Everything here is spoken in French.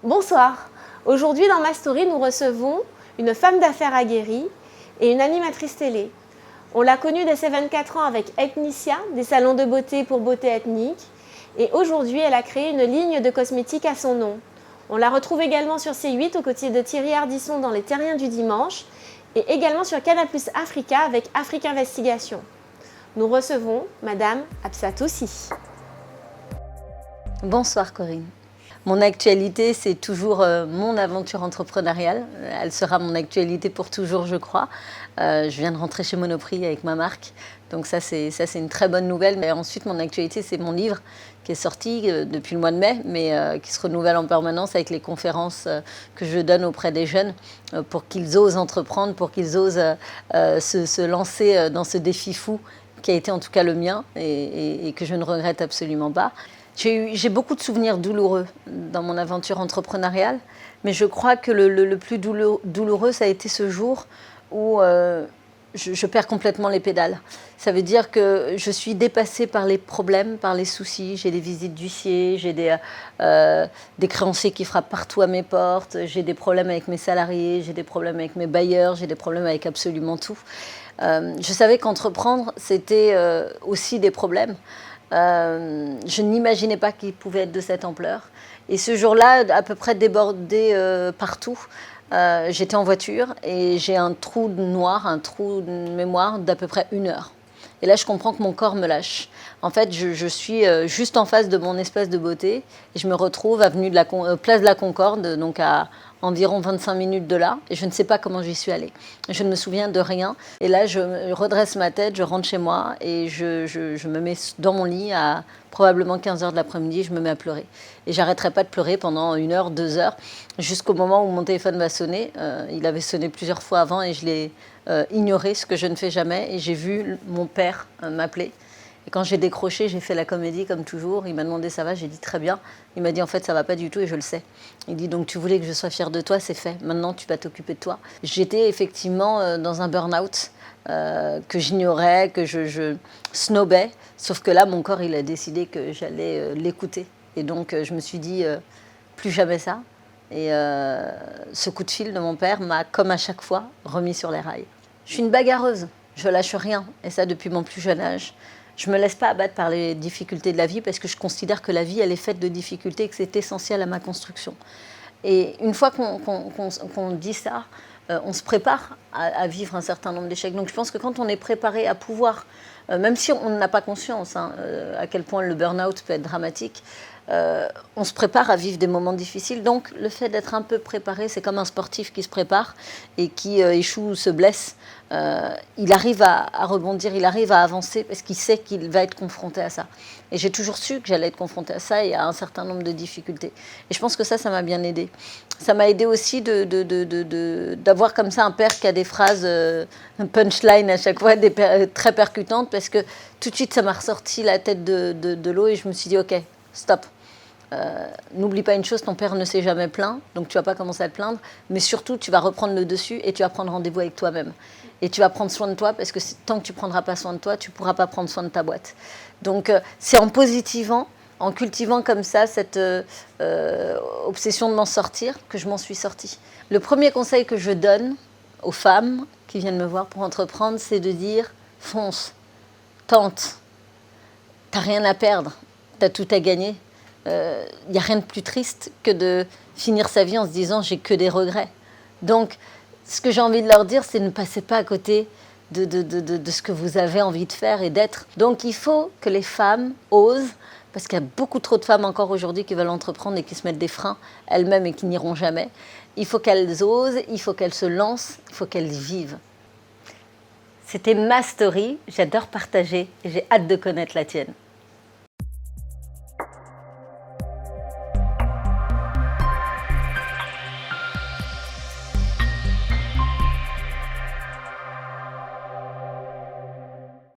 Bonsoir. Aujourd'hui dans ma story, nous recevons une femme d'affaires aguerrie et une animatrice télé. On l'a connue dès ses 24 ans avec Ethnicia, des salons de beauté pour beauté ethnique. Et aujourd'hui, elle a créé une ligne de cosmétiques à son nom. On la retrouve également sur C8 aux côtés de Thierry Ardisson dans Les Terriens du Dimanche et également sur Canal+ Africa avec Afrique Investigation. Nous recevons Madame Absatoussi. Bonsoir Corinne. Mon actualité, c'est toujours mon aventure entrepreneuriale. Elle sera mon actualité pour toujours, je crois. Je viens de rentrer chez Monoprix avec ma marque. Donc ça, c'est une très bonne nouvelle. Mais ensuite, mon actualité, c'est mon livre qui est sorti depuis le mois de mai, mais qui se renouvelle en permanence avec les conférences que je donne auprès des jeunes pour qu'ils osent entreprendre, pour qu'ils osent se lancer dans ce défi fou qui a été en tout cas le mien et que je ne regrette absolument pas. J'ai beaucoup de souvenirs douloureux dans mon aventure entrepreneuriale, mais je crois que le plus douloureux, ça a été ce jour où je perds complètement les pédales. Ça veut dire que je suis dépassée par les problèmes, par les soucis. J'ai des visites d'huissier, j'ai des créanciers qui frappent partout à mes portes, j'ai des problèmes avec mes salariés, j'ai des problèmes avec mes bailleurs, j'ai des problèmes avec absolument tout. Je savais qu'entreprendre, c'était aussi des problèmes. Je n'imaginais pas qu'il pouvait être de cette ampleur. Et ce jour-là, à peu près débordé partout, j'étais en voiture et j'ai un trou noir, un trou de mémoire d'à peu près 1 heure. Et là, je comprends que mon corps me lâche. En fait, je suis juste en face de mon espace de beauté et je me retrouve avenue de la place de la Concorde, donc à environ 25 minutes de là, et je ne sais pas comment j'y suis allée. Je ne me souviens de rien. Et là, je redresse ma tête, je rentre chez moi et je me mets dans mon lit à probablement 15 h de l'après-midi, je me mets à pleurer. Et j'arrêterai pas de pleurer pendant 1 heure, 2 heures, jusqu'au moment où mon téléphone va sonner. Il avait sonné plusieurs fois avant et je l'ai ignoré, ce que je ne fais jamais. Et j'ai vu mon père m'appeler. Et quand j'ai décroché, j'ai fait la comédie comme toujours. Il m'a demandé ça va, j'ai dit très bien. Il m'a dit en fait ça va pas du tout et je le sais. Il dit donc tu voulais que je sois fière de toi, c'est fait. Maintenant tu vas t'occuper de toi. J'étais effectivement dans un burn-out que j'ignorais, que je snobais. Sauf que là mon corps il a décidé que j'allais l'écouter. Et donc je me suis dit plus jamais ça. Et ce coup de fil de mon père m'a comme à chaque fois remis sur les rails. Je suis une bagarreuse, je lâche rien et ça depuis mon plus jeune âge. Je ne me laisse pas abattre par les difficultés de la vie parce que je considère que la vie, elle est faite de difficultés et que c'est essentiel à ma construction. Et une fois qu'on dit ça, on se prépare à vivre un certain nombre d'échecs. Donc je pense que quand on est préparé à pouvoir, même si on n'a pas conscience à quel point le burn-out peut être dramatique, on se prépare à vivre des moments difficiles. Donc le fait d'être un peu préparé, c'est comme un sportif qui se prépare et qui échoue ou se blesse. Il arrive à rebondir, il arrive à avancer parce qu'il sait qu'il va être confronté à ça. Et j'ai toujours su que j'allais être confrontée à ça et à un certain nombre de difficultés. Et je pense que ça m'a bien aidée. Ça m'a aidée aussi d'avoir comme ça un père qui a des phrases, un punchline à chaque fois, très percutantes, parce que tout de suite ça m'a ressorti la tête de l'eau et je me suis dit ok, stop. N'oublie pas une chose, ton père ne s'est jamais plaint, donc tu vas pas commencer à te plaindre, mais surtout tu vas reprendre le dessus et tu vas prendre rendez-vous avec toi-même. Et tu vas prendre soin de toi parce que tant que tu prendras pas soin de toi, tu pourras pas prendre soin de ta boîte. Donc c'est en positivant, en cultivant comme ça cette obsession de m'en sortir que je m'en suis sortie. Le premier conseil que je donne aux femmes qui viennent me voir pour entreprendre, c'est de dire fonce, tente, t'as rien à perdre, t'as tout à gagner. Il n'y a rien de plus triste que de finir sa vie en se disant j'ai que des regrets. Donc ce que j'ai envie de leur dire, c'est ne passez pas à côté de ce que vous avez envie de faire et d'être. Donc il faut que les femmes osent, parce qu'il y a beaucoup trop de femmes encore aujourd'hui qui veulent entreprendre et qui se mettent des freins elles-mêmes et qui n'iront jamais. Il faut qu'elles osent, il faut qu'elles se lancent, il faut qu'elles vivent. C'était ma story, j'adore partager et j'ai hâte de connaître la tienne.